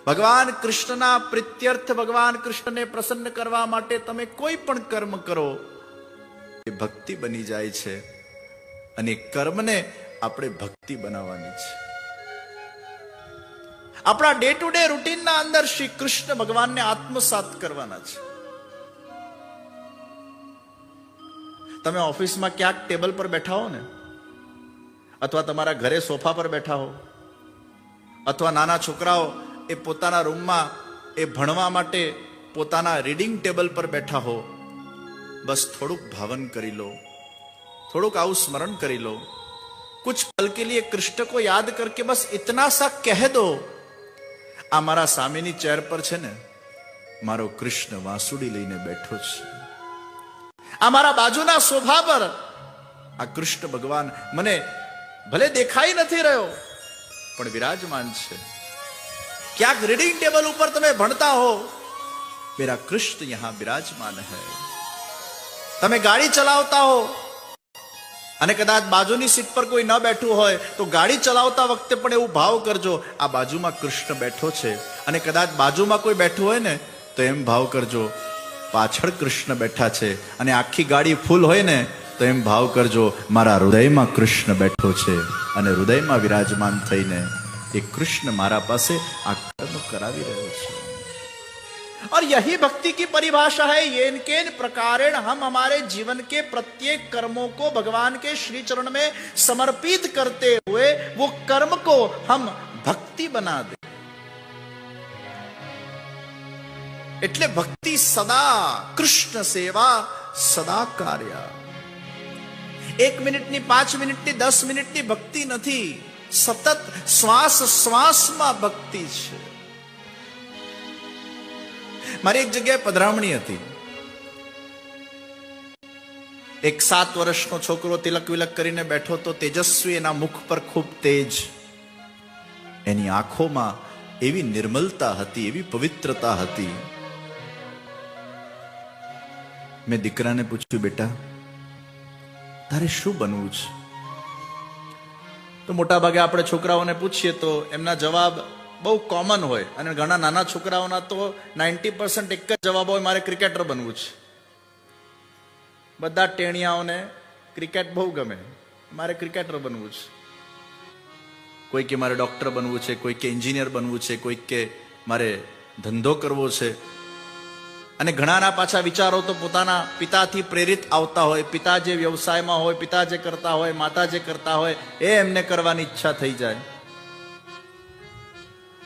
ભગવાન કૃષ્ણના પ્રીત્યર્થ, ભગવાન કૃષ્ણને પ્રસન્ન કરવા માટે તમે કોઈ પણ કર્મ કરો એ ભક્તિ બની જાય છે. અને કર્મને આપણે ભક્તિ બનાવવાની છે. આપણા ડે ટુ ડે રૂટીનના અંદર શ્રી કૃષ્ણ ભગવાનને આત્મસાત કરવાના છે. તમે ઓફિસમાં ક્યાંક ટેબલ પર બેઠા હો ને, અથવા તમારા ઘરે સોફા પર બેઠા હો, અથવા નાના છોકરાઓ એ પોતાના રૂમમાં એ ભણવા માટે પોતાના રીડિંગ ટેબલ પર બેઠા હો, બસ થોડુંક ભાવન કરી લો, થોડુંક આવું સ્મરણ કરી લો. कुछ पल के लिए कृष्ण को याद करके बस इतना सा कह दो, आ मारा सामेनी चेयर पर छे ने मारो कृष्ण वासुड़ी लईने बैठो छे, आ मारा बाजूना सोफा पर आ कृष्ण भगवान मने भले देखाई नहीं रह्यो पण विराजमान छे. क्या रीडिंग टेबल ऊपर तमे भणता हो, मेरा कृष्ण यहां विराजमान है. तमे गाड़ी चलावता हो અને કદાચ બાજુની સીટ પર કોઈ ન બેઠું હોય તો ગાડી ચલાવતા વખતે પણ એવું ભાવ કરજો, આ બાજુમાં કૃષ્ણ બેઠો છે. અને કદાચ બાજુમાં કોઈ બેઠું હોય ને તો એમ ભાવ કરજો પાછળ કૃષ્ણ બેઠા છે. અને આખી ગાડી ફૂલ હોય ને તો એમ ભાવ કરજો મારા હૃદયમાં કૃષ્ણ બેઠો છે. અને હૃદયમાં વિરાજમાન થઈને એ કૃષ્ણ મારા પાસે આ કર્મ કરાવી રહ્યો છે. और यही भक्ति की परिभाषा है. येन केन प्रकारेण हम हमारे जीवन के प्रत्येक कर्मों को भगवान के श्री चरण में समर्पित करते हुए वो कर्म को हम भक्ति बना दे. એટલે ભક્તિ સદા કૃષ્ણ સેવા સદા કાર્ય. 1 મિનિટની, 5 મિનિટની, 10 મિનિટની ભક્તિ નથી, સતત શ્વાસ શ્વાસમાં ભક્તિ છે. મારી એક જગ્યાએ પધરામણી હતી. એક 7 વર્ષનો છોકરો તિલક વિલક કરીને બેઠો તો, તેજસ્વી, એના મુખ પર ખૂબ તેજ, એની આંખોમાં એવી નિર્મલતા હતી, એવી પવિત્રતા હતી. મેં દીકરાને પૂછ્યું, બેટા તારે શું બનવું છે? તો મોટા ભાગે આપણે છોકરાઓને પૂછીએ તો એમના જવાબ બહુ કોમન હોય. અને ઘણા નાના છોકરાઓના તો 90% એક જ જવાબ હોય, મારે ક્રિકેટર બનવું છે. બધા ટેણિયાઓને ક્રિકેટ બહુ ગમે, મારે ક્રિકેટર બનવું છે. કોઈ કે મારે ડોક્ટર બનવું છે, કોઈ કે એન્જિનિયર બનવું છે, કોઈ કે મારે ધંધો કરવો છે. અને ઘણાના પાછા વિચારો તો પોતાના પિતાથી પ્રેરિત આવતા હોય. પિતા જે વ્યવસાયમાં હોય, પિતા જે કરતા હોય, માતા જે કરતા હોય એ એમને કરવાની ઈચ્છા થઈ જાય.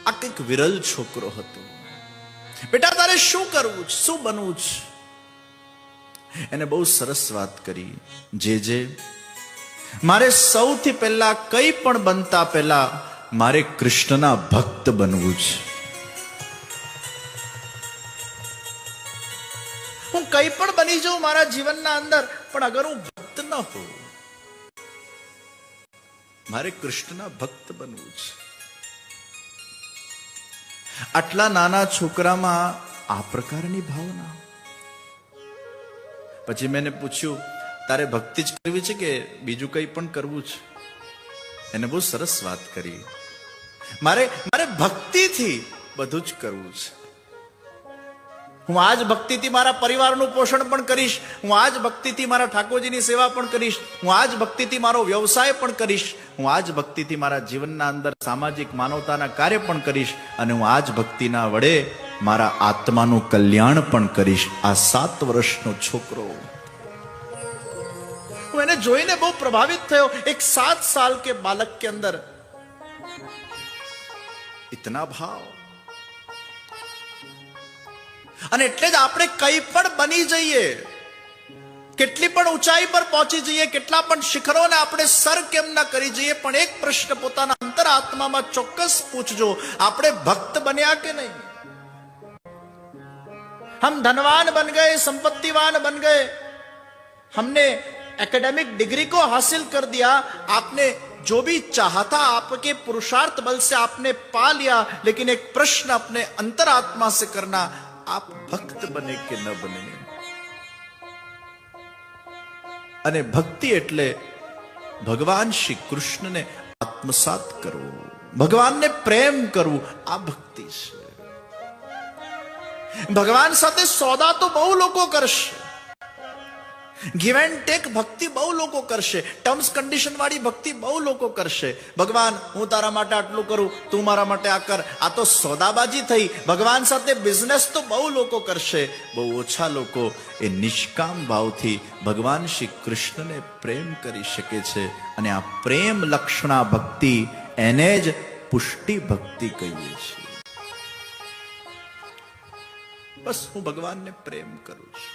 આ કંઈક વિરલ છોકરો હતો. બેટા તારે શું કરવું છે, શું બનવું છે? એને બહુ સરસ વાત કરી, જે મારે સૌથી પહેલા કંઈ પણ બનતા પહેલા મારે કૃષ્ણના ભક્ત બનવું છે. હું કંઈ પણ બની જાઉં મારા જીવનના અંદર, પણ અગર હું ભક્ત ન હોઉં, મારે કૃષ્ણના ભક્ત બનવું છે. આટલા નાના છોકરામાં આ પ્રકારની ભાવના. પછી મેં પૂછ્યું, તારે ભક્તિ જ કરવી છે કે બીજું કંઈ પણ કરવું છે? એને બહુ સરસ વાત કરી, મારે ભક્તિથી બધું જ કરવું છે. હું આ જ ભક્તિથી મારા પરિવારનું પોષણ પણ કરીશ, હું આ જ ભક્તિથી મારા ઠાકોરજીની સેવા પણ કરીશ, હું આ જ ભક્તિથી મારો વ્યવસાય પણ કરીશ, હું આ જ ભક્તિથી મારા જીવનના અંદર સામાજિક માનવતાના કાર્ય પણ કરીશ, અને હું આ જ ભક્તિના વડે મારા આત્માનું કલ્યાણ પણ કરીશ. આ 7 વર્ષનો છોકરો, હું એને જોઈને બહુ પ્રભાવિત થયો. એક 7 સાલ કે બાલક કે અંદર ઇતના ભાવ. અને એટલે જ આપણે કંઈ પણ બની જઈએ, કેટલી પણ ઊંચાઈ પર પહોંચી જઈએ, કેટલા પણ શિખરોને આપણે સર કેમ ના કરી જઈએ, પણ એક પ્રશ્ન પોતાના અંતરાત્મામાં ચોક્કસ પૂછજો, આપણે ભક્ત બન્યા કે નહીં? हम धनवान बन गए, संपत्तिवान बन गए, हमने एकेडमिक डिग्री को हासिल कर दिया, आपने जो भी चाहा था आपके पुरुषार्थ बल से आपने पा लिया, लेकिन एक प्रश्न अपने अंतरात्मा से करना, आप भक्त बने કે ન બને? અને ભક્તિ એટલે ભગવાન શ્રી કૃષ્ણને આત્મસાત કરવું, ભગવાનને પ્રેમ કરવું, આ ભક્તિ છે. ભગવાન સાથે સોદા તો બહુ લોકો કરશે, ગીવ એન્ડ ટેક ભક્તિ બહુ લોકો કરશે, ટર્મ્સ કન્ડિશન વાળી ભક્તિ બહુ લોકો કરશે. ભગવાન હું તારા માટે આટલું કરું, તું મારા માટે આ કર, આ તો સોદાબાજી થઈ. ભગવાન સાથે બિઝનેસ તો બહુ લોકો કરશે, બહુ ઓછા લોકો એ નિષ્કામ ભાવથી ભગવાન શ્રી કૃષ્ણને પ્રેમ કરી શકે છે. અને આ પ્રેમ લક્ષણા ભક્તિ, એને જ પુષ્ટિ ભક્તિ કહીએ છીએ. બસ હું ભગવાનને પ્રેમ કરું છું.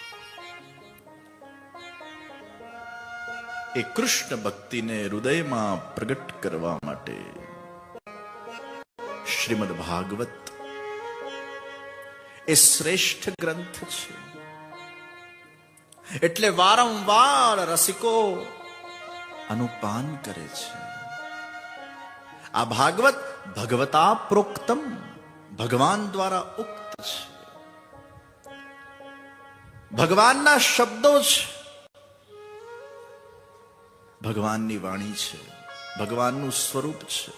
એ કૃષ્ણ ભક્તિને હૃદયમાં પ્રગટ કરવા માટે શ્રીમદ ભાગવત એ શ્રેષ્ઠ ગ્રંથ છે. એટલે વારંવાર રસિકો અનુપાન કરે છે. આ ભાગવત ભગવતા પ્રોક્તમ, ભગવાન દ્વારા ઉક્ત છે. ભગવાનના શબ્દો છે, ભગવાનની વાણી છે, ભગવાનનું સ્વરૂપ છે.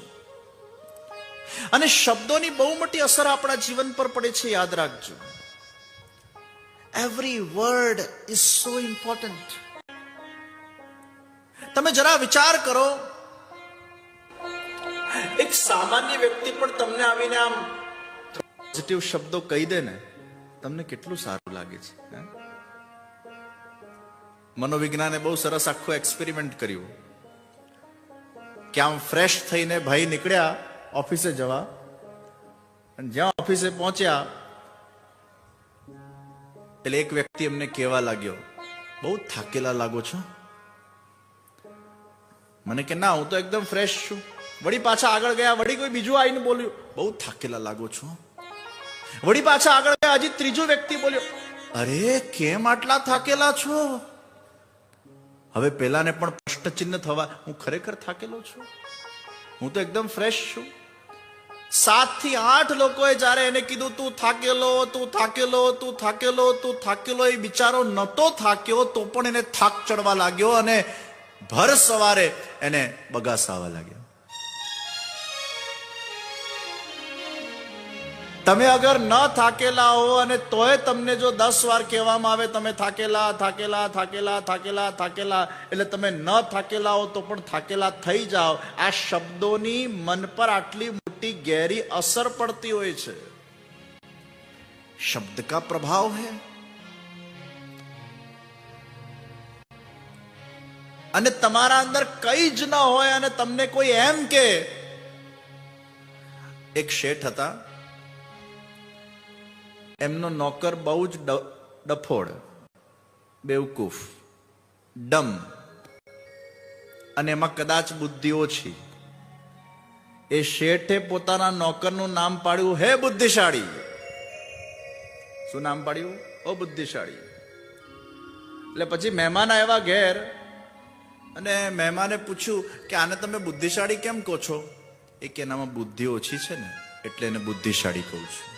અને શબ્દોની બહુ મોટી અસર આપણા જીવન પર પડે છે. યાદ રાખજો, every word is so important. તમે જરા વિચાર કરો, એક સામાન્ય વ્યક્તિ પણ તમને આવીને આમ પોઝિટિવ શબ્દો કહી દે ને, તમને કેટલું સારું લાગે છે. મનોવિજ્ઞાને બહુ સરસ આખું એક્સપેરિમેન્ટ કર્યું કે આમ ફ્રેશ થઈને ભાઈ નીકળ્યા ઓફિસે જવા, અને જ્યાં ઓફિસે પહોંચ્યા એટલે એક વ્યક્તિ એમને કહેવા લાગ્યો, બહુ થાકેલા લાગો છો. મને કે ના, હું તો એકદમ ફ્રેશ છું. વળી પાછા આગળ ગયા, વળી કોઈ બીજું આવીને બોલ્યું, બહુ થાકેલા લાગો છો. વળી પાછા આગળ ગયા, હજી ત્રીજો વ્યક્તિ બોલ્યો, અરે કેમ આટલા થાકેલા છો. હવે પેલાને પણ પ્રશ્નચિહ્ન થવા, હું ખરેખર થાકેલો છું, હું તો એકદમ ફ્રેશ છું. 7 થી 8 લોકોએ જયારે એને કીધું તું થાકેલો, તું થાકેલો, તું થાકેલો, તું થાકેલો, એ બિચારો નતો થાક્યો તો પણ એને થાક ચડવા લાગ્યો અને ભર સવારે એને બગાસાવા લાગ્યો. તમે અગર ન થાકેલા હો અને તોય તમને જો 10 વાર કહેવામાં આવે તમે થાકેલા, થાકેલા, થાકેલા, થાકેલા, થાકેલા, એટલે તમે ન થાકેલા હો તો પણ થાકેલા થઈ જાઓ. આ શબ્દોની મન પર આટલી મોટી ગહેરી અસર પડતી હોય છે. શબ્દ કા પ્રભાવ હૈ. અને તમારા અંદર કઈ જ ન હોય અને તમને કોઈ એમ કે, એક શેઠ હતા, એમનો નોકર બહુ જ ડફોડ, બેવકૂફ, ડમ, અને એમાં કદાચ બુદ્ધિ ઓછી. એ શેઠે પોતાના નોકરનું નામ પાડ્યું હે બુદ્ધિશાળી. શું નામ પાડ્યું? ઓ બુદ્ધિશાળી. એટલે પછી મહેમાન આવ્યા ઘેર, અને મહેમાને પૂછ્યું કે આને તમે બુદ્ધિશાળી કેમ કહો છો? એ કે એનામાં બુદ્ધિ ઓછી છે ને એટલે એને બુદ્ધિશાળી કહું છું.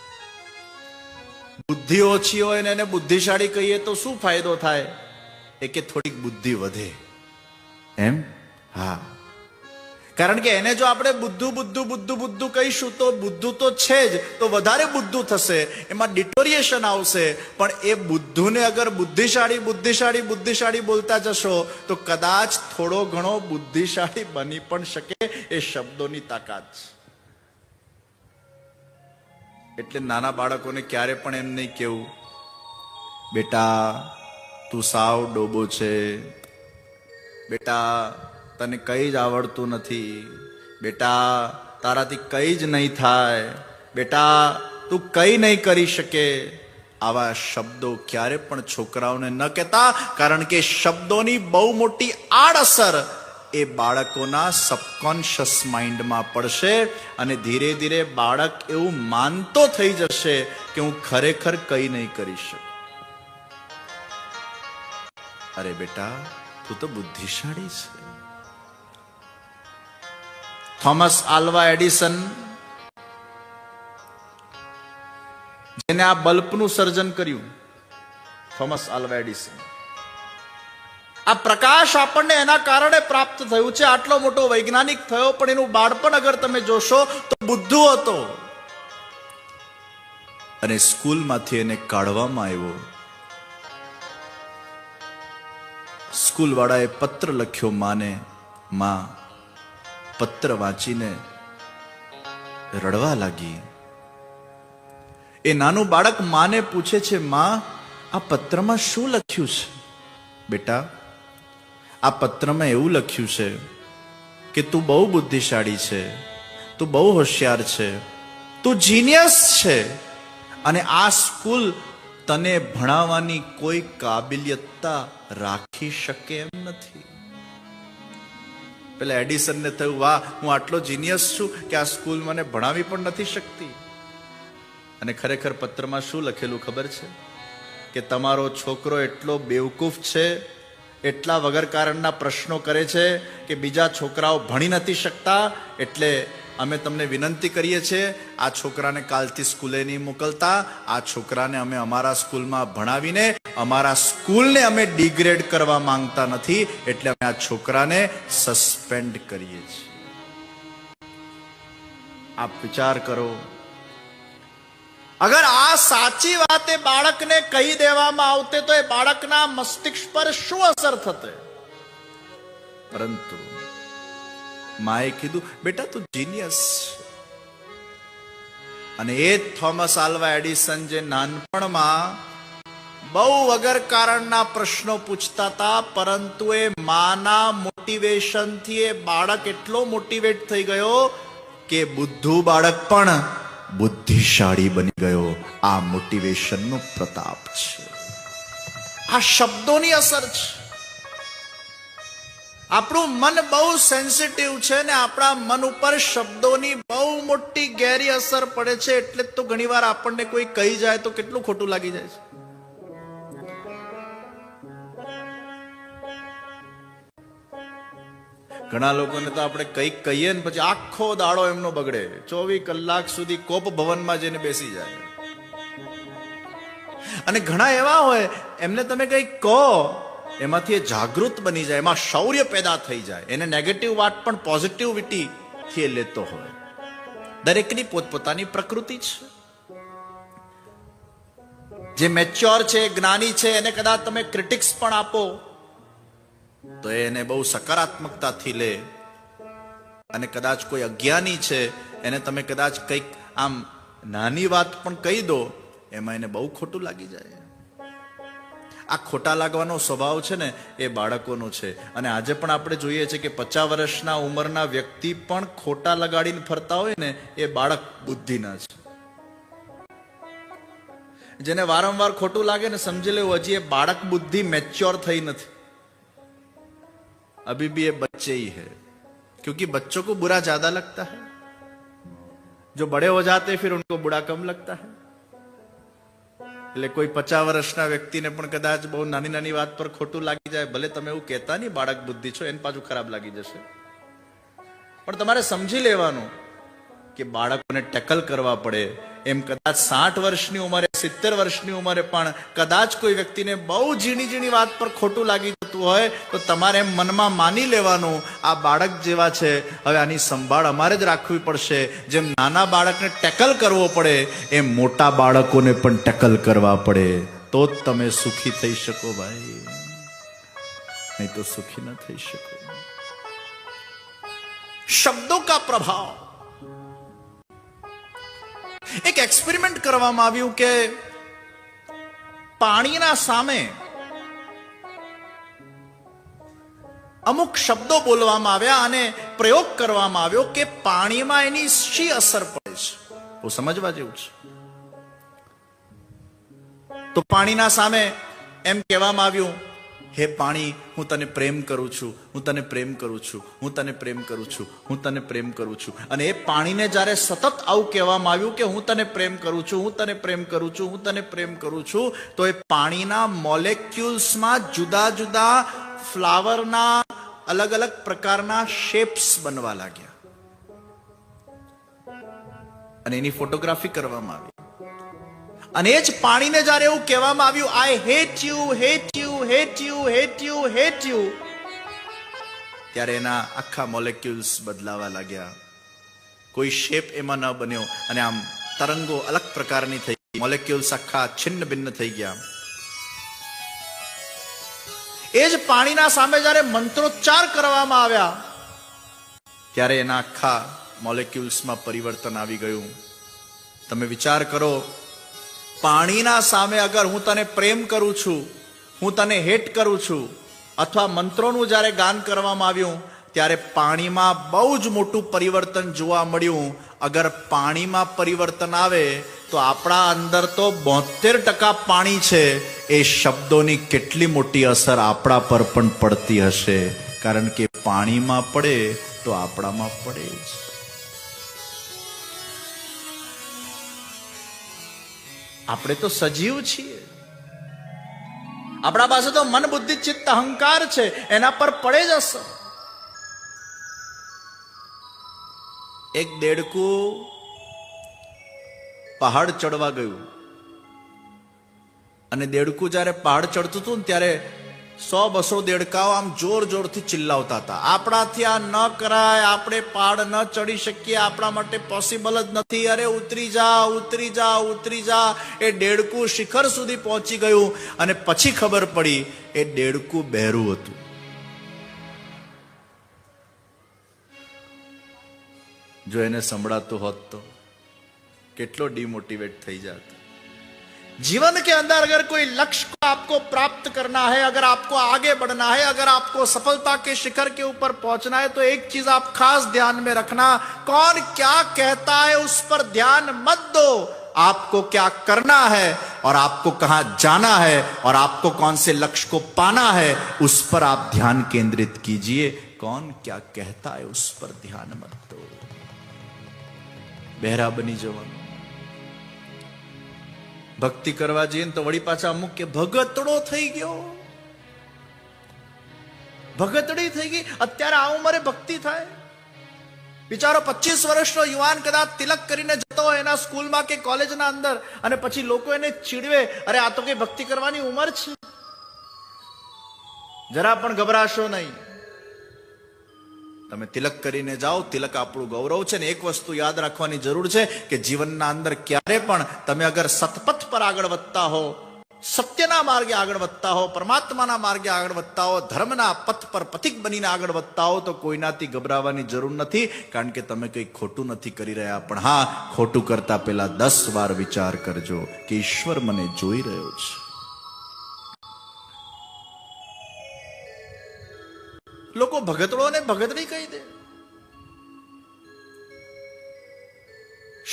બુદ્ધિ ઓછી હોય ને એને બુદ્ધિશાળી કહીએ તો શું ફાયદો થાય? એ કે થોડીક બુદ્ધિ વધે. એમ? હા, કારણ કે એને જો આપણે બુદ્ધુ બુદ્ધુ બુદ્ધુ બુદ્ધુ કહીશું તો બુદ્ધુ તો છે જ, તો વધારે બુદ્ધુ થશે, એમાં ડિટોરિએશન આવશે. પણ એ બુદ્ધુને અગર બુદ્ધિશાળી બુદ્ધિશાળી બુદ્ધિશાળી બોલતા જશો તો કદાચ થોડો ઘણો બુદ્ધિશાળી બની પણ શકે. એ શબ્દોની તાકાત છે. એટલે નાના બાળકોને ક્યારે પણ એમ નહીં કેવું, બેટા તું સાવ ડોબો છે, બેટા તને કઈ જ આવડતું નથી, બેટા તારાથી કઈ જ નહીં થાય, બેટા તું કઈ નહીં કરી શકે. આવા શબ્દો ક્યારે પણ છોકરાઓને ન કહેતા, કારણ કે શબ્દોની બહુ મોટી આડઅસર એ બાળકોના સબકોન્શિયસ માઇન્ડમાં પડશે અને ધીરે ધીરે બાળક એવું માનતો થઈ જશે કે હું ખરેખર કઈ નહીં કરી શકું. અરે બેટા તું તો બુદ્ધિશાળી છે. થોમસ આલ્વા એડિસન, જેને આ બલ્બનું સર્જન કર્યું, થોમસ આલ્વા એડિસન, આ પ્રકાશ આપણને એના કારણે પ્રાપ્ત થયું છે. આટલો મોટો વૈજ્ઞાનિક થયો, પણ એનું બાળપણ અગર તમે જોશો તો બુદ્ધુ હતો. અને સ્કૂલમાંથી એને કાઢવામાં આવ્યો. સ્કૂલવાળાએ પત્ર લખ્યો માને. માં પત્ર વાંચીને રડવા લાગી. એ નાનું બાળક માને પૂછે છે, માં આ પત્રમાં શું લખ્યું છે? બેટા, આ પત્રમાં એવું લખ્યું છે કે તું બહુ બુદ્ધિશાળી છે, તું બહુ હોશિયાર છે, તું જીનિયસ છે, અને આ સ્કૂલ તને ભણાવવાની કોઈ કાબિલિયતતા રાખી શકે એમ નથી. પેલા એડિસનને થયું, વાહ, હું આટલો જીનિયસ છું કે આ સ્કૂલ મને ભણાવી પણ નથી શકતી. અને ખરેખર પત્રમાં શું લખેલું ખબર છે? કે તમારો છોકરો એટલો બેવકૂફ છે, એટલા વગર કારણના પ્રશ્નો કરે છે કે બીજા છોકરાઓ ભણી નથી શકતા, એટલે અમે તમને વિનંતી કરીએ છીએ, આ છોકરાને કાલથી સ્કૂલે નહીં મોકલતા. આ છોકરાને અમે અમારા સ્કૂલમાં ભણાવીને અમારા સ્કૂલને અમે ડિગ્રેડ કરવા માંગતા નથી, એટલે અમે આ છોકરાને સસ્પેન્ડ કરીએ છીએ. આપ વિચાર કરો, અગર આ સાચી વાત એ બાળકને કહી દેવામાં આવતે તો એ બાળકના મસ્તિષ્ક પર શું અસર થતે? પરંતુ માએ કીધું, બેટા તું જીનિયસ છે. અને એ થોમસ આલ્વા એડિસન જે નાનપણમાં બહુ વગર કારણના પ્રશ્નો પૂછતા હતા, પરંતુ એ માના મોટિવેશનથી એ બાળક એટલો મોટિવેટ થઈ ગયો કે બુદ્ધુ બાળક પણ બુદ્ધિશાળી બની ગયો. આ મોટિવેશનનો પ્રતાપ છે, આ શબ્દોની અસર છે. આપણું મન બહુ સેન્સિટિવ છે ને આપણા મન ઉપર શબ્દોની બહુ મોટી ગહેરી અસર પડે છે. એટલે જ તો ઘણીવાર આપણને કોઈ કહી જાય તો કેટલું ખોટું લાગી જાય છે. ઘણા લોકોને તો આપણે કંઈક કહીએ ને પછી આખો દાડો એમનો બગડે, 24 કલાક સુધી કોપ ભવનમાં જઈને બેસી જાય. અને ઘણા એવા હોય, એમને તમે કંઈક કહો, એમાંથી એ જાગૃત બની જાય, એમાં શૌર્ય પેદા થઈ જાય, એને નેગેટિવ વાત પણ પોઝિટિવિટી થી લેતો હોય. દરેકની પોતપોતાની પ્રકૃતિ છે. જે મેચ્યોર છે, જ્ઞાની છે, એને કદાચ તમે ક્રિટિક્સ પણ આપો તો એને બહુ સકારાત્મકતાથી લે. અને કદાચ કોઈ અજ્ઞાની છે, એને તમે કદાચ કંઈક આમ નાની વાત પણ કહી દો, એમાં એને બહુ ખોટું લાગી જાય. આ ખોટા લાગવાનો સ્વભાવ છે ને, એ બાળકોનો છે. અને આજે પણ આપણે જોઈએ છીએ કે 50 વર્ષના ઉંમરના વ્યક્તિ પણ ખોટા લગાડીને ફરતા હોય ને, એ બાળક બુદ્ધિના છે. જેને વારંવાર ખોટું લાગે ને, સમજી લેવું હજી એ બાળક બુદ્ધિ મેચ્યોર થઈ નથી. अभी भी ये बच्चे ही है, क्योंकि बच्चों को बुरा ज्यादा लगता है, जो बड़े हो जाते हैं फिर उनको बुरा कम लगता है. એટલે કોઈ 50 વર્ષના વ્યક્તિને પણ કદાચ બહુ નાની નાની વાત પર ખોટું લાગી જાય, ભલે તમે એવું કહેતા નહીં બાળક બુદ્ધિ છો, એને પાછું ખરાબ લાગી જશે. પણ તમારે સમજી લેવાનું કે બાળકોને ટેકલ કરવા પડે. એમ કદાચ 60 વર્ષની ઉંમરે, 70 વર્ષની ઉંમરે પણ કદાચ કોઈ વ્યક્તિને બહુ ઝીણી ઝીણી વાત પર ખોટું લાગી જતું હોય તો તમારે એમ મનમાં માની લેવાનું, આ બાળક જેવા છે, હવે આની સંભાળ અમારે જ રાખવી પડશે. જેમ નાના બાળકને ટેકલ કરવો પડે, એમ મોટા બાળકોને પણ ટેકલ કરવા પડે, તો જ તમે સુખી થઈ શકો ભાઈ, નહીં તો સુખી ન થઈ શકો. શબ્દો કા પ્રભાવ. એક એક્સપેરિમેન્ટ કરવામાં આવ્યું કે પાણીના સામે અમુક શબ્દો બોલવામાં આવ્યા અને પ્રયોગ કરવામાં આવ્યો કે પાણીમાં એની શી અસર પડે છે. બહુ સમજવા જેવું છે. તો પાણીના સામે એમ કહેવામાં આવ્યું, હે પાણી, હું તને પ્રેમ કરું છું, હું તને પ્રેમ કરું છું, હું તને પ્રેમ કરું છું, હું તને પ્રેમ કરું છું. અને એ પાણીને જ્યારે સતત આવું કહેવામાં આવ્યું કે હું તને પ્રેમ કરું છું, હું તને પ્રેમ કરું છું, હું તને પ્રેમ કરું છું, તો એ પાણીના મોલેક્યુલ્સમાં જુદા જુદા ફ્લાવરના અલગ અલગ પ્રકારના શેપ્સ બનવા લાગ્યા. અને એની ફોટોગ્રાફી કરવામાં આવી. અને એ જ પાણીને જ્યારે એવું કહેવામાં આવ્યું, I hate you, hate you, hate you, hate you, hate you, ત્યારે એના આખા મોલેક્યુલ્સ બદલાવા લાગ્યા. કોઈ શેપ એમાં ન બન્યો અને આમ તરંગો અલગ પ્રકારની થઈ. મોલેક્યુલ્સ આખા છિન્ન ભિન્ન થઈ ગયા. એ જ પાણીના સામે જ્યારે મંત્રોચ્ચાર કરવામાં આવ્યા ત્યારે એના આખા મોલેક્યુલ્સમાં પરિવર્તન આવી ગયું. તમે વિચાર કરો, પાણીના સામે અગર હું તને પ્રેમ કરું છું, હું તને હેટ કરું છું, અથવા મંત્રોનું જ્યારે ગાન કરવામાં આવ્યું ત્યારે પાણીમાં બહુ જ મોટું પરિવર્તન જોવા મળ્યું. અગર પાણીમાં પરિવર્તન આવે તો આપણા અંદર તો 72% પાણી છે. એ શબ્દોની કેટલી મોટી અસર આપણા પર પણ પડતી હશે, કારણ કે પાણીમાં પડે તો આપણામાં પડે જ. આપણે તો સજીવ છીએ, આપણા પાસે તો મન બુદ્ધિ ચિત્ત અહંકાર છે, એના પર પડે જ અસર. એક દેડકું પહાડ ચડવા ગયું અને દેડકું જ્યારે પહાડ ચડતું હતું ને ત્યારે 100-200 દેડકાઓ આમ જોર જોરથી ચિલ્લાવતા હતા, આપણાથી આ ન કરાય, આપણે પહાડ ન ચડી શકીએ, આપણા માટે પોસિબલ જ નથી, અરે ઉતરી જા, ઉતરી જા, ઉતરી જા. એ દેડકું શિખર સુધી પહોંચી ગયું અને પછી ખબર પડી એ દેડકું બહેરું હતું. જો એને સંભળાતું હોત તો કેટલો डिमोटिवेट થઈ जाता. जीवन के अंदर अगर कोई लक्ष्य को आपको प्राप्त करना है, अगर आपको आगे बढ़ना है, अगर आपको सफलता के शिखर के ऊपर पहुंचना है, तो एक चीज आप खास ध्यान में रखना, कौन क्या कहता है उस पर ध्यान मत दो. आपको क्या करना है और आपको कहां जाना है और आपको कौन से लक्ष्य को पाना है उस पर आप ध्यान केंद्रित कीजिए. कौन क्या कहता है उस पर ध्यान मत दो. બહેરા બની જવાનું. ભક્તિ કરવા જઈએ તો વળી પાછા અમુક કે ભગતડો થઈ ગયો, ભગતડી થઈ ગઈ. અત્યારે આ ઉંમરે ભક્તિ થાય? બિચારો 25 વર્ષનો યુવાન કદાચ તિલક કરીને જતો હોય એના સ્કૂલમાં કે કોલેજના અંદર, અને પછી લોકો એને ચીડવે, અરે આ તો કઈ ભક્તિ કરવાની ઉંમર છે. જરા પણ ગભરાશો નહીં, તમે તિલક કરીને જાઓ. તિલક આપણું ગૌરવ છે. ને એક વસ્તુ યાદ રાખવાની જરૂર છે કે જીવનના અંદર ક્યારે પણ તમે અગર સતપથ પર આગળ વધતા હો, સત્યના માર્ગે આગળ વધતા હો, પરમાત્માના માર્ગે આગળ વધતા હો, ધર્મના પથ પર પથિક બનીને આગળ વધતા હો, તો કોઈનાથી ગભરાવાની જરૂર નથી, કારણ કે તમે કંઈ ખોટું નથી કરી રહ્યા. પણ હા, ખોટું કરતા પહેલા 10 વાર વિચાર કરજો કે ઈશ્વર મને જોઈ રહ્યો છે. લોકો ભગતડો ને ભગતડી કહી દે.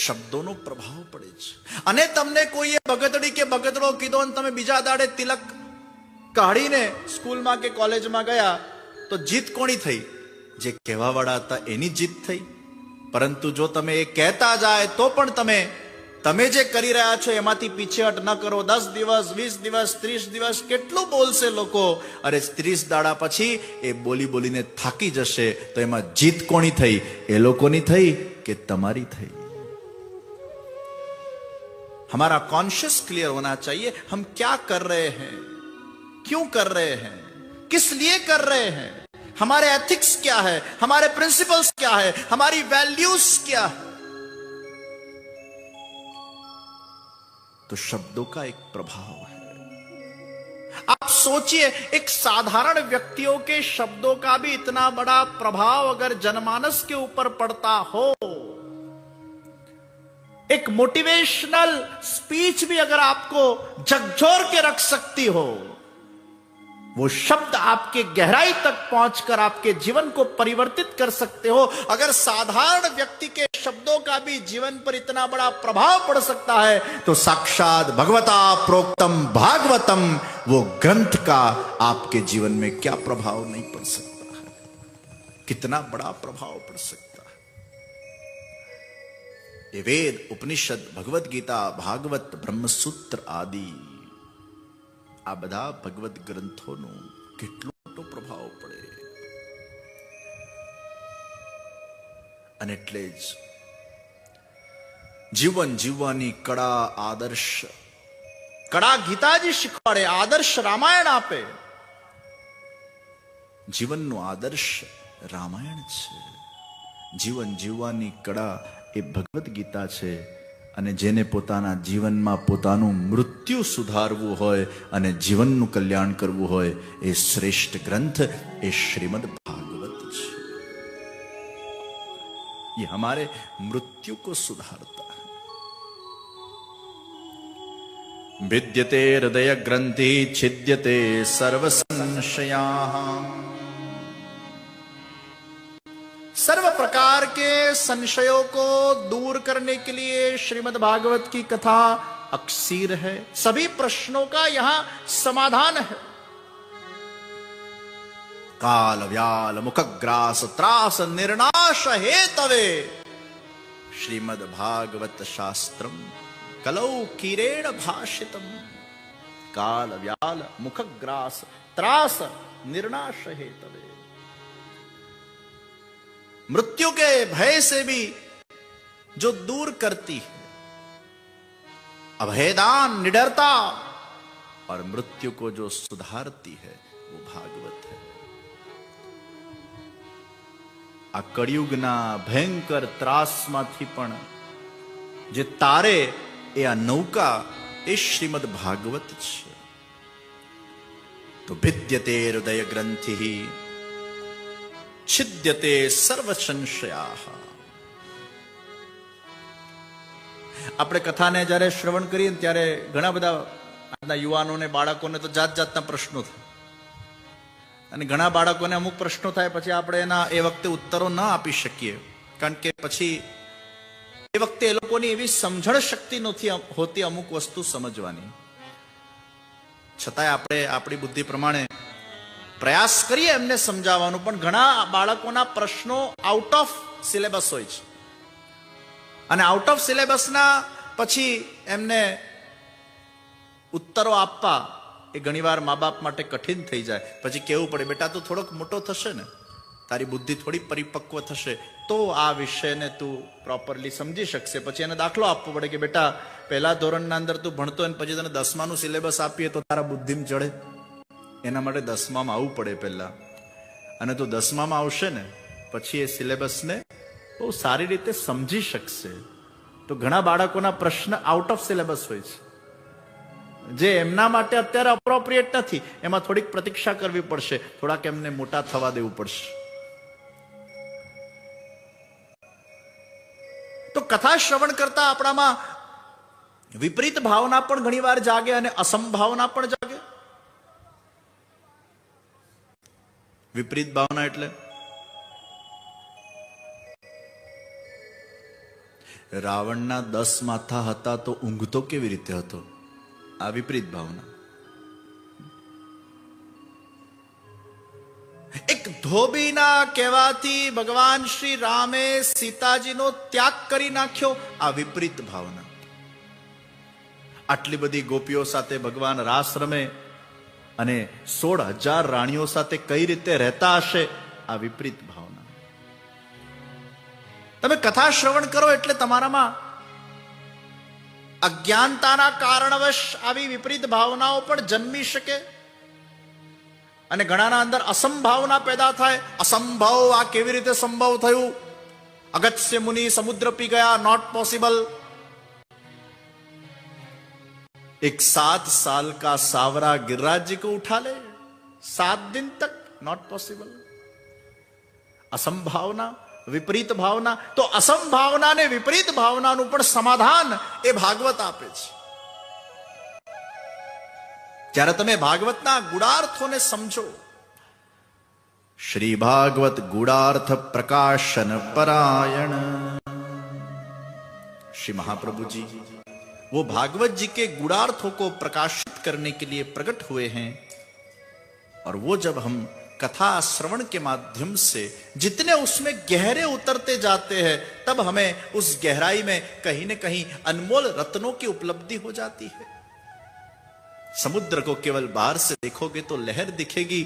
શબ્દોનો પ્રભાવ પડે છે. અને તમને કોઈએ ભગતડી કે ભગતડો કીધો અને તમે બીજા દાડે તિલક કાઢીને સ્કૂલમાં કે કોલેજમાં ગયા, તો જીત કોની થઈ? જે કહેવા વાળા હતા એની જીત થઈ. પરંતુ જો તમે એ કહેતા જાય તો પણ તમે જે કરી રહ્યા છો એમાંથી પીછેહટ ન કરો. 10 દિવસ, 20 દિવસ, 30 દિવસ કેટલું બોલશે લોકો? અરે 30 દાડા પછી એ બોલી બોલીને થાકી જશે. તો એમાં જીત કોની થઈ? એ લોકોની થઈ કે તમારી થઈ? हमारा कॉन्शियस क्लियर होना चाहिए, हम क्या कर रहे हैं, क्यों कर रहे हैं, किस लिए कर रहे हैं, हमारे एथिक्स क्या है, हमारे प्रिंसिपल्स क्या है, हमारी वैल्यूज क्या है. तो शब्दों का एक प्रभाव है. आप सोचिए, एक साधारण व्यक्तियों के शब्दों का भी इतना बड़ा प्रभाव अगर जनमानस के ऊपर पड़ता हो, एक मोटिवेशनल स्पीच भी अगर आपको झकझोर के रख सकती हो, वो शब्द आपके गहराई तक पहुंचकर आपके जीवन को परिवर्तित कर सकते हो. अगर साधारण व्यक्ति के शब्दों का भी जीवन पर इतना बड़ा प्रभाव पड़ सकता है, तो साक्षात भगवता प्रोक्तम भागवतम, वो ग्रंथ का आपके जीवन में क्या प्रभाव नहीं पड़ सकता है? कितना बड़ा प्रभाव पड़ सकता है. ये वेद, उपनिषद, भगवत गीता, भागवत, ब्रह्मसूत्र आदि, આ બધા ભગવદ ગ્રંથોનો કેટલો મોટો પ્રભાવ પડે. અને એટલે જ જીવન જીવવાની કળા, આદર્શ કળા ગીતાજી શીખવાડે, આદર્શ રામાયણ આપે. જીવનનો આદર્શ રામાયણ છે. જીવન જીવવાની કળા એ ભગવદ ગીતા છે. અને જેને પોતાના જીવનમાં પોતાનું મૃત્યુ સુધારવું હોય અને જીવનનું કલ્યાણ કરવું હોય, એ શ્રેષ્ઠ ગ્રંથ એ શ્રીમદ ભાગવત છે. ये हमारे मृत्यु को सुधारता है. भिद्यते हृदय ग्रंथि छिद्यते सर्व संशयाः. सर्व प्रकार के संशयों को दूर करने के लिए श्रीमद् भागवत की कथा अक्सीर है. सभी प्रश्नों का यहां समाधान है. काल व्याल मुखग्रास त्रास निर्नाश हेतवे श्रीमद् भागवत शास्त्रम कलौ कीरेण भाषितम. काल व्याल मुखग्रास त्रास निर्नाश हेतवे. मृत्यु के भय से भी जो दूर करती है, अभयदान निडरता, और मृत्यु को जो सुधारती है, वो भागवत है. आ कलियुगना भयंकर ત્રાસમાંથી પણ જે તારે એ આ નૌકા એ શ્રીમદ ભાગવત છે. તો भिद्यते हृदय ग्रंथि छिद्यते सर्व संशयाः. આપણે કથાને જ્યારે શ્રવણ કરીએ ત્યારે ઘણા બધા આજના યુવાનોને, બાળકોને તો જાત જાતના પ્રશ્નો થાય, અને ઘણા બાળકોને અમુક પ્રશ્નો થાય પછી આપણે એના એ વખતે ઉત્તરો ન આપી શકીએ, કારણ કે પછી એ વખતે એ લોકોની એવી સમજણ શક્તિ નથી હોતી અમુક વસ્તુ સમજવાની. છતાંય આપણે આપણી બુદ્ધિ પ્રમાણે પ્રયાસ કરીએ એમને સમજાવવાનું, પણ ઘણા બાળકોના પ્રશ્નો આઉટ ઓફ સિલેબસ હોય છે, અને આઉટ ઓફ સિલેબસના પછી એમને ઉત્તરો આપવા એ ઘણીવાર મા બાપ માટે કઠિન થઈ જાય. પછી કહેવું પડે, બેટા તું થોડોક મોટો થશે ને, તારી બુદ્ધિ થોડી પરિપક્વ થશે તો આ વિષયને તું પ્રોપરલી સમજી શકશે. પછી એને દાખલો આપવો પડે કે બેટા પહેલા ધોરણના અંદર તું ભણતો હોય, પછી તને 10માનું સિલેબસ આપીએ તો તારા બુદ્ધિમાં ચડે. એના માટે 10મામાં આવવું પડે પહેલા, અને તું 10મામાં આવશે ને પછી એ સિલેબસને બહુ સારી રીતે સમજી શકશે. તો ઘણા બાળકોના પ્રશ્ન આઉટ ઓફ સિલેબસ હોય છે, જે એમના માટે અત્યારે અપ્રોપ્રિએટ નથી. એમાં થોડીક પ્રતીક્ષા કરવી પડશે, થોડાક એમને મોટા થવા દેવું પડશે. તો કથા શ્રવણ કરતા આપણામાં વિપરીત ભાવના પણ ઘણીવાર જાગે અને અસંભાવના પણ જાગે. વિપરીત ભાવના એટલે રાવણના 10 માથા હતા તો ઊંઘતો કેવી રીતે હતો? આ વિપરીત ભાવના. એક ધોબીના કહેવાથી ભગવાન શ્રી રામે સીતાજીનો ત્યાગ કરી નાખ્યો, આ વિપરીત ભાવના. આટલી બધી ગોપીઓ સાથે ભગવાન રાસ રમે અને 16,000 રાણીઓ સાથે કઈ રીતે રહેતા હશે? આ વિપરીત ભાવના. તમે કથા શ્રવણ કરો એટલે તમારામાં અજ્ઞાનતાના કારણવશ આવી વિપરીત ભાવનાઓ પણ જન્મી શકે, અને ઘણાના અંદર અસંભાવના પેદા થાય. અસંભવ, આ કેવી રીતે સંભવ થયું? અગત્ય મુનિ સમુદ્ર પી ગયા, નોટ પોસિબલ. एक 7 साल का सावरा गिरिराज जी को उठा ले 7 दिन तक, नॉट पॉसिबल. असंभावना, विपरीत भावना. तो असंभावना ने विपरीत भावनाનું પણ સમાધાન એ ભાગવત આપે છે. જ્યારે તમે ભાગવતના ગુડાર્થોને સમજો, श्री भागवत गुड़ार्थ प्रकाशन परायण, श्री महाप्रभु जी वो भागवत जी के गुणार्थों को प्रकाशित करने के लिए प्रकट हुए हैं. और वो जब हम कथा श्रवण के माध्यम से जितने उसमें गहरे उतरते जाते हैं, तब हमें उस गहराई में कहीं न कहीं अनमोल रत्नों की उपलब्धि हो जाती है. समुद्र को केवल बाहर से देखोगे तो लहर दिखेगी,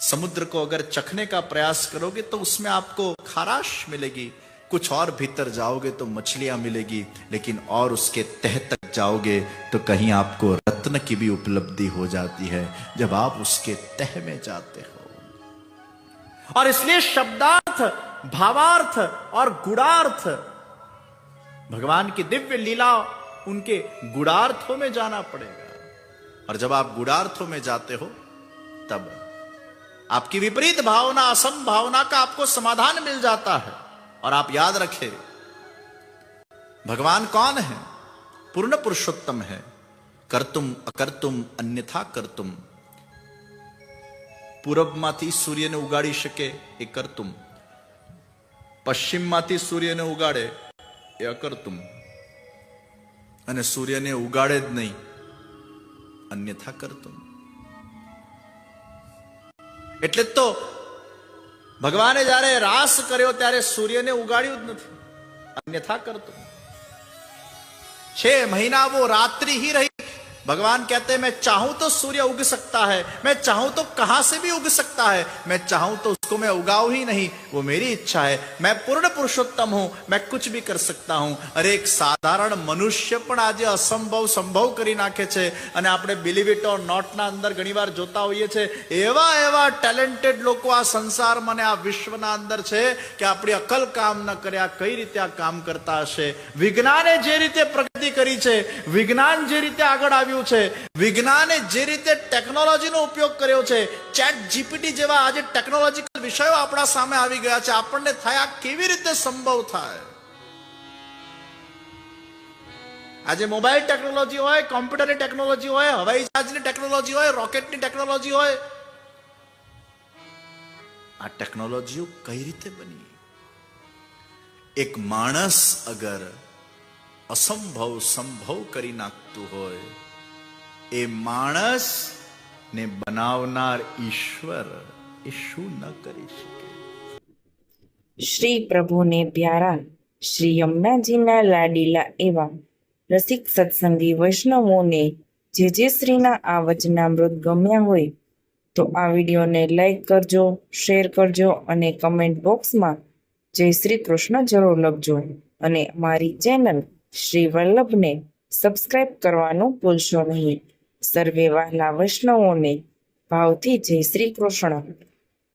समुद्र को अगर चखने का प्रयास करोगे तो उसमें आपको खाराश मिलेगी. कुछ और भीतर जाओगे तो मछलियां मिलेगी, लेकिन और उसके तह तक जाओगे तो कहीं आपको रत्न की भी उपलब्धि हो जाती है जब आप उसके तह में जाते हो. और इसलिए शब्दार्थ, भावार्थ और गुणार्थ भगवान की दिव्य लीला उनके गुणार्थों में जाना पड़ेगा। और जब आप गुणार्थों में जाते हो तब आपकी विपरीत भावना, असंभावना का आपको समाधान मिल जाता है। और आप याद रखें, भगवान कौन है? पूर्ण पुरुषोत्तम है। कर्तुम अकर्तुम अन्यथा कर्तुम। પૂરબમાંથી સૂર્યને ઉગાડી શકે એ કર્તુમ, પશ્ચિમમાંથી સૂર્યને ઉગાડે એ અકર્તુમ, અને સૂર્યને ઉગાડે જ નહીં અન્યથા કર્તુમ. એટલે તો ભગવાને જ્યારે રાસ કર્યો ત્યારે સૂર્યને ઉગાડ્યું જ નથી, અન્યથા કર્તુમ. 6 महीना वो रात्रि ही रही। भगवान कहते हैं मैं चाहूं तो सूर्य उग सकता है, मैं चाहूं तो कहां से भी उग सकता है, मैं चाहूं तो उसको मैं उगाऊं ही नहीं, वो मेरी इच्छा है। मैं पूर्ण पुरुषोत्तम हूं, मैं कुछ भी कर सकता हूं। अरे एक साधारण मनुष्य पण આજે અસંભવ સંભવ કરી નાખે છે। અને આપણે બિલીવ ઇટ ઓર નોટ ના અંદર ઘણીવાર જોતા હોઈએ છે, એવા એવા ટેલેન્ટેડ લોકો આ સંસારમાં ને આ વિશ્વના અંદર છે કે આપણી અકલ કામ ન કરે આ કઈ રીતે આ કામ કરતા હશે। વિજ્ઞાને જે રીતે પ્રગતિ કરી છે, વિજ્ઞાન જે રીતે આગળ આવ્યું છે, વિજ્ઞાને જે રીતે ટેકનોલોજીનો ઉપયોગ કર્યો છે, ચેટ જીપીટી જેવા આજે ટેકનોલોજીકલ વિષયો આપણા સામે આવી ગયા છે, આપણને થાય આ કેવી રીતે સંભવ થાય। આજે મોબાઈલ ટેકનોલોજી હોય, કોમ્પ્યુટરની ટેકનોલોજી હોય, હવાઈ જહાજની ટેકનોલોજી હોય, રોકેટની ટેકનોલોજી હોય, આ ટેકનોલોજીઓ કઈ રીતે બની? એક માણસ અગર અસંભવ સંભવ કરી નાખતું હોય, એ માણસ ને બનાવનાર ઈશ્વર એ શું ન કરી શકે? શ્રી પ્રભુને પ્યારા શ્રી યમુનાજીના લાડીલા એવા રસિક સત્સંગી વૈષ્ણવોને જે શ્રીના આ વચનામૃત ગમ્યા હોય તો આ વિડીયોને લાઈક કરજો, શેર કરજો અને કમેન્ટ બોક્સમાં જય શ્રી કૃષ્ણ જરૂર લખજો। અને અમારી ચેનલ શ્રી વલ્લભને સબસ્ક્રાઇબ કરવાનું ભૂલશો નહીં। સર્વે વહાલા વૈષ્ણવોને ભાવથી જય શ્રી કૃષ્ણ।